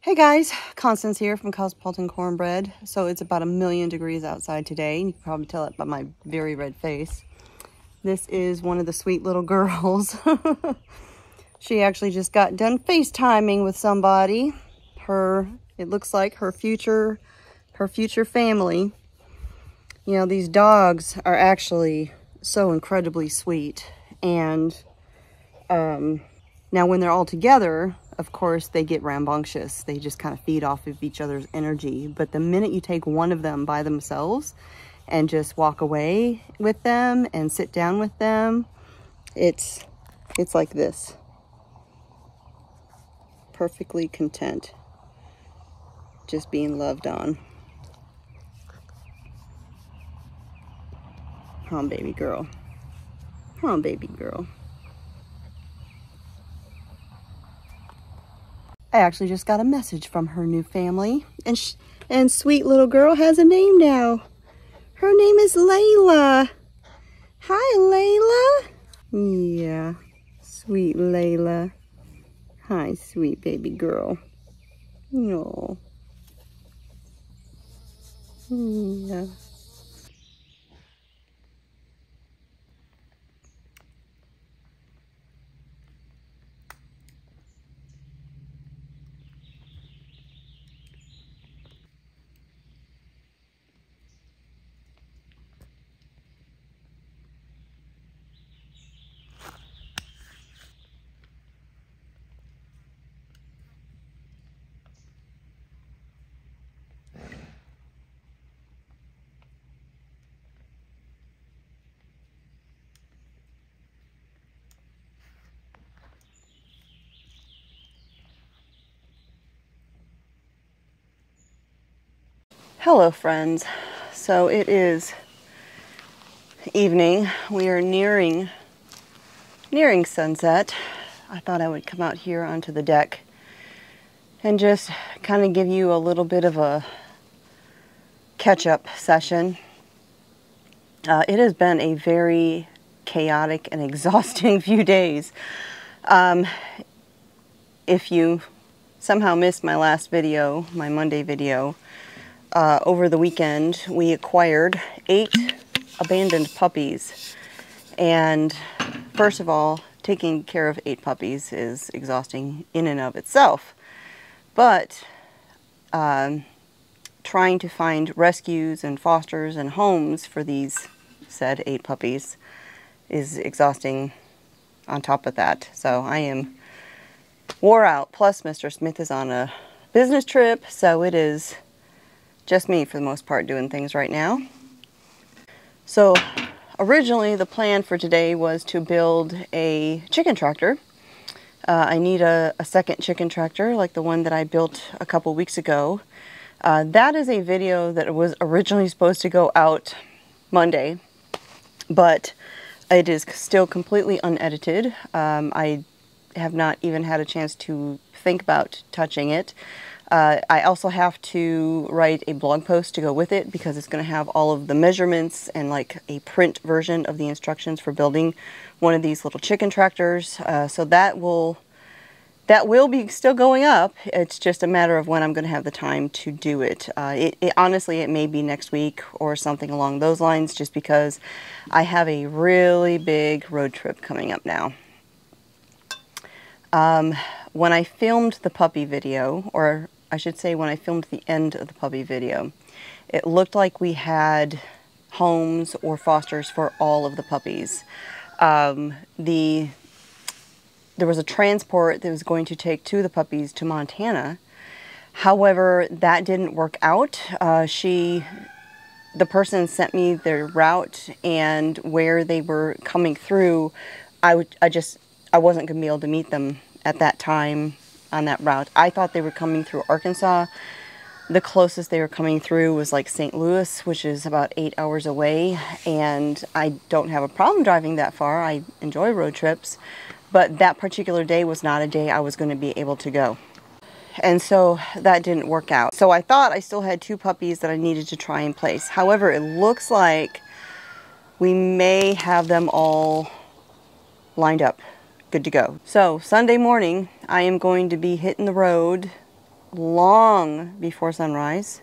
Hey guys, Constance here from Cosmopolitan Cornbread. So it's about 1,000,000 degrees outside today. You can probably tell it by my very red face. This is one of the sweet little girls. She actually just got done FaceTiming with somebody. It looks like her future family. You know, these dogs are actually so incredibly sweet. And now when they're all together, of course, they get rambunctious. They just kind of feed off of each other's energy. But the minute you take one of them by themselves and just walk away with them and sit down with them, it's like this. Perfectly content. Just being loved on. Come on, baby girl. Come on, baby girl. I actually just got a message from her new family, and sweet little girl has a name now. Her name is Layla. Hi, Layla. Yeah, sweet Layla. Hi, sweet baby girl. No. Yeah. Hello, friends. So it is evening. We are nearing sunset. I thought I would come out here onto the deck and just kind of give you a little bit of a catch-up session. It has been a very chaotic and exhausting few days. If you somehow missed my last video, my Monday video, over the weekend we acquired 8 abandoned puppies. And first of all, taking care of 8 puppies is exhausting in and of itself. But trying to find rescues and fosters and homes for these said 8 puppies is exhausting on top of that. So I am wore out. Plus Mr. Smith is on a business trip, so it is just me for the most part doing things right now. So originally the plan for today was to build a chicken tractor. I need a second chicken tractor like the one that I built a couple weeks ago. That is a video that was originally supposed to go out Monday, but it is still completely unedited. I have not even had a chance to think about touching it. I also have to write a blog post to go with it because it's going to have all of the measurements and like a print version of the instructions for building one of these little chicken tractors. So that will be still going up. It's just a matter of when I'm going to have the time to do it. Honestly, it may be next week or something along those lines, just because I have a really big road trip coming up now. When I filmed the puppy video, or I should say when I filmed the end of the puppy video, it looked like we had homes or fosters for all of the puppies. There was a transport that was going to take 2 of the puppies to Montana. However, that didn't work out. The person sent me their route and where they were coming through. I wasn't going to be able to meet them at that time on that route. I thought they were coming through Arkansas. The closest they were coming through was like St. Louis, which is about 8 hours away. And I don't have a problem driving that far. I enjoy road trips. But that particular day was not a day I was going to be able to go. And so that didn't work out. So I thought I still had 2 puppies that I needed to try and place. However, it looks like we may have them all lined up, good to go. So Sunday morning, I am going to be hitting the road long before sunrise,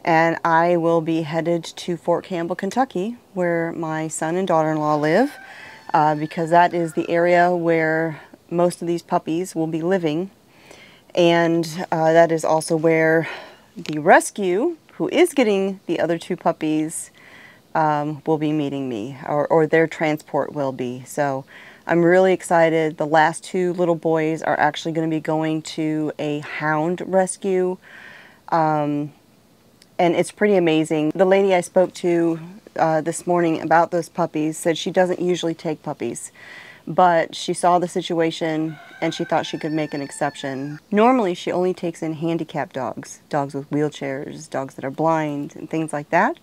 and I will be headed to Fort Campbell, Kentucky, where my son and daughter-in-law live, because that is the area where most of these puppies will be living, and that is also where the rescue, who is getting the other 2 puppies, will be meeting me, or their transport will be. So I'm really excited. The last 2 little boys are actually going to be going to a hound rescue, and it's pretty amazing. The lady I spoke to this morning about those puppies said she doesn't usually take puppies, but she saw the situation and she thought she could make an exception. Normally she only takes in handicapped dogs, dogs with wheelchairs, dogs that are blind, and things like that.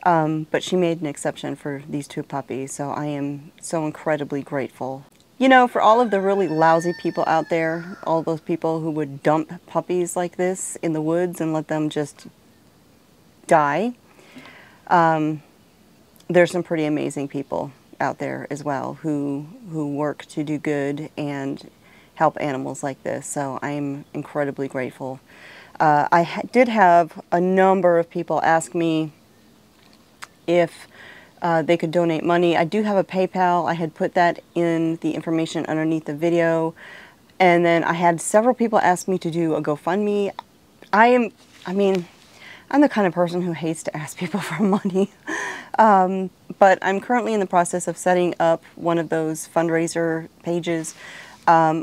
But she made an exception for these 2 puppies, so I am so incredibly grateful. You know, for all of the really lousy people out there, all those people who would dump puppies like this in the woods and let them just die, there's some pretty amazing people out there as well who work to do good and help animals like this. So I'm incredibly grateful. I did have a number of people ask me if they could donate money. I do have a PayPal. I had put that in the information underneath the video. And then I had several people ask me to do a GoFundMe. I'm the kind of person who hates to ask people for money. But I'm currently in the process of setting up one of those fundraiser pages. I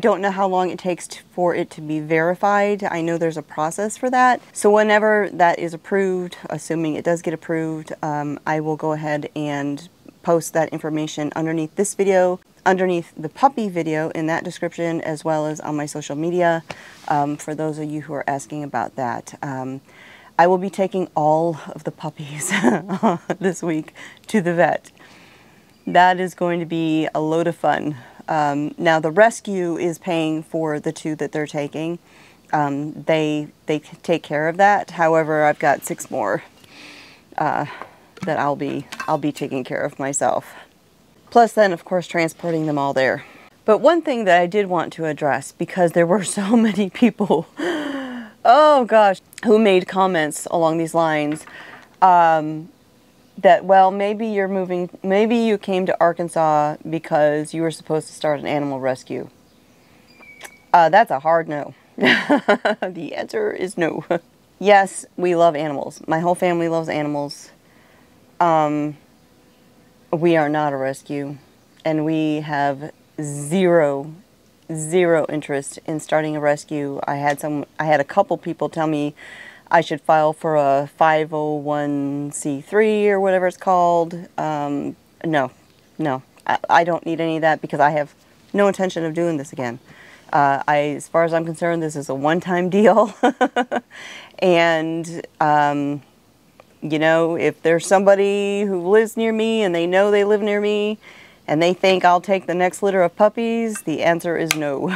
don't know how long it takes for it to be verified. I know there's a process for that. So whenever that is approved, assuming it does get approved, I will go ahead and post that information underneath this video, underneath the puppy video in that description, as well as on my social media, for those of you who are asking about that. I will be taking all of the puppies this week to the vet. That is going to be a load of fun. Now the rescue is paying for the 2 that they're taking. They take care of that. However, I've got 6 more that I'll be taking care of myself. Plus then, of course, transporting them all there. But one thing that I did want to address, because there were so many people, oh gosh, who made comments along these lines, that, well, maybe you're moving, maybe you came to Arkansas because you were supposed to start an animal rescue. That's a hard no. The answer is no. Yes, we love animals. My whole family loves animals. We are not a rescue, and we have zero interest in starting a rescue. I had a couple people tell me I should file for a 501c3 or whatever it's called. No, I don't need any of that because I have no intention of doing this again. As far as I'm concerned, this is a one-time deal. And, you know, if there's somebody who lives near me and they know they live near me and they think I'll take the next litter of puppies, the answer is no.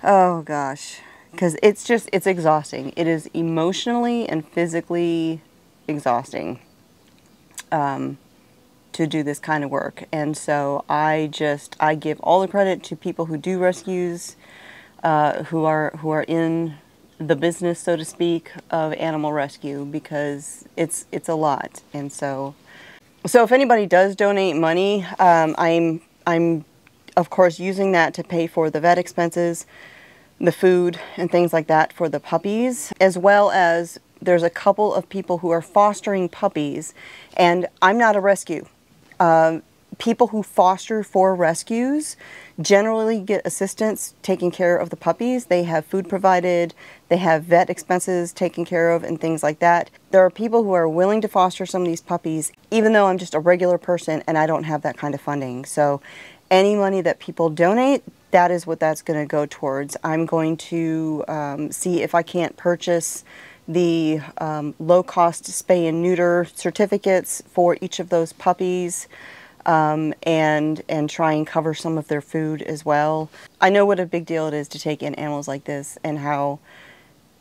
Oh, gosh. Because it's exhausting. It is emotionally and physically exhausting to do this kind of work. And so I give all the credit to people who do rescues, who are in the business, so to speak, of animal rescue, because it's a lot. And so if anybody does donate money, I'm of course using that to pay for the vet expenses, the food and things like that for the puppies, as well as there's a couple of people who are fostering puppies, and I'm not a rescue. People who foster for rescues generally get assistance taking care of the puppies. They have food provided, they have vet expenses taken care of, and things like that. There are people who are willing to foster some of these puppies, even though I'm just a regular person and I don't have that kind of funding. So any money that people donate, that is what that's going to go towards. I'm going to see if I can't purchase the low-cost spay and neuter certificates for each of those puppies, and try and cover some of their food as well. I know what a big deal it is to take in animals like this and how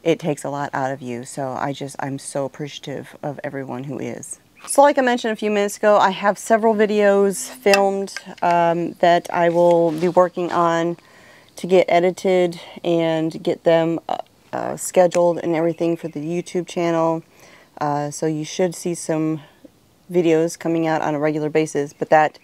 it takes a lot out of you. So I'm so appreciative of everyone who is. So like I mentioned a few minutes ago, I have several videos filmed that I will be working on to get edited and get them scheduled and everything for the YouTube channel. So you should see some videos coming out on a regular basis, but that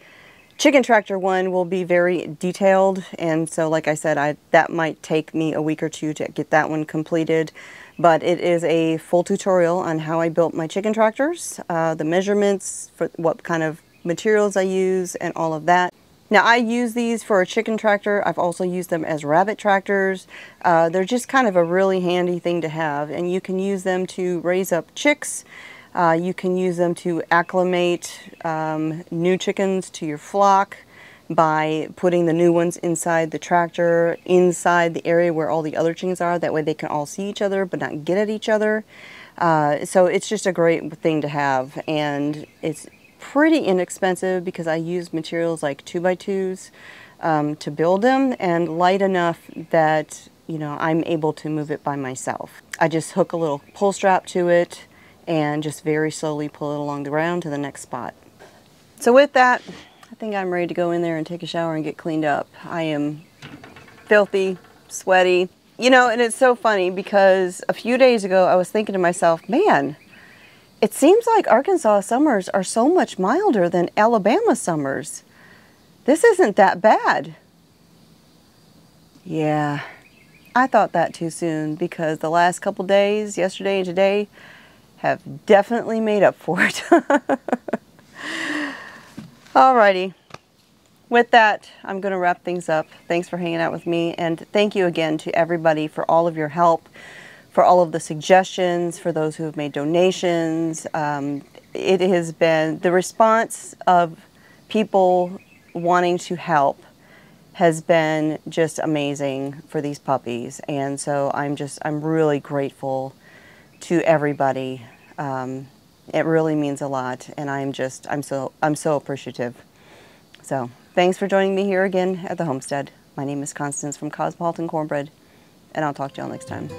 chicken tractor one will be very detailed, and so like I said, that might take me a week or two to get that one completed, but it is a full tutorial on how I built my chicken tractors, the measurements for what kind of materials I use and all of that. Now I use these for a chicken tractor. I've also used them as rabbit tractors. They're just kind of a really handy thing to have, and you can use them to raise up chicks. You can use them to acclimate new chickens to your flock by putting the new ones inside the tractor, inside the area where all the other chickens are. That way they can all see each other but not get at each other. So it's just a great thing to have, and it's pretty inexpensive because I use materials like 2x2s to build them, and light enough that, you know, I'm able to move it by myself. I just hook a little pull strap to it and just very slowly pull it along the ground to the next spot. So with that, I think I'm ready to go in there and take a shower and get cleaned up. I am filthy, sweaty. You know, and it's so funny because a few days ago I was thinking to myself, man, it seems like Arkansas summers are so much milder than Alabama summers. This isn't that bad. Yeah, I thought that too soon, because the last couple days, yesterday and today, have definitely made up for it. Alrighty. With that, I'm going to wrap things up. Thanks for hanging out with me, and thank you again to everybody for all of your help, for all of the suggestions, for those who have made donations. It has been, the response of people wanting to help has been just amazing for these puppies, and so I'm really grateful to everybody. It really means a lot, and I'm so appreciative. So thanks for joining me here again at the homestead. My name is Constance from Cosmopolitan Cornbread, and I'll talk to y'all next time.